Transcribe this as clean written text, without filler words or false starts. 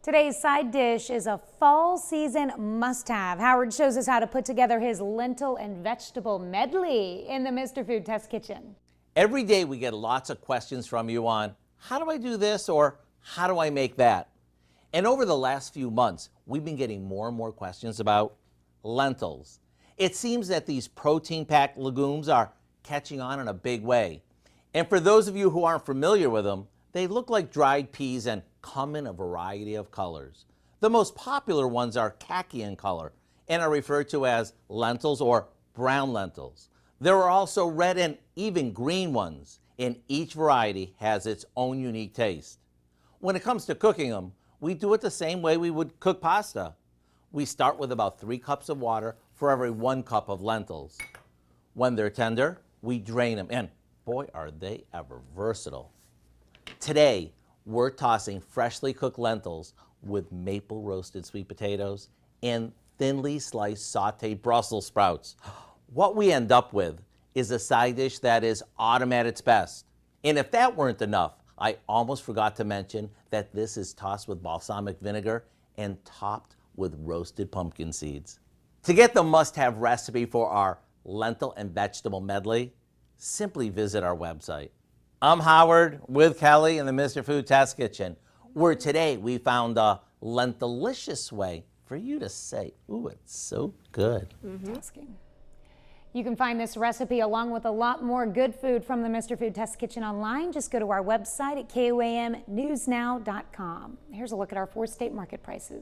Today's side dish is a fall season must-have. Howard shows us how to put together his lentil and vegetable medley in the Mr. Food Test Kitchen. Every day we get lots of questions from you on how do I do this or how do I make that? And over the last few months, we've been getting more and more questions about lentils. It seems that these protein-packed legumes are catching on in a big way. And for those of you who aren't familiar with them, they look like dried peas and come in a variety of colors. The most popular ones are khaki in color and are referred to as lentils or brown lentils. There are also red and even green ones, and each variety has its own unique taste. When it comes to cooking them, we do it the same way we would cook pasta. We start with about 3 cups of water for every 1 cup of lentils. When they're tender, we drain them, and boy, are they ever versatile. Today, we're tossing freshly cooked lentils with maple roasted sweet potatoes and thinly sliced sauteed Brussels sprouts. What we end up with is a side dish that is autumn at its best. And if that weren't enough, I almost forgot to mention that this is tossed with balsamic vinegar and topped with roasted pumpkin seeds. To get the must-have recipe for our lentil and vegetable medley, simply visit our website. I'm Howard with Kelly in the Mr. Food Test Kitchen, where today we found a lentilicious way for you to say, ooh, it's so good. You can find this recipe along with a lot more good food from the Mr. Food Test Kitchen online. Just go to our website at KOAMnewsnow.com. Here's a look at our 4 state market prices.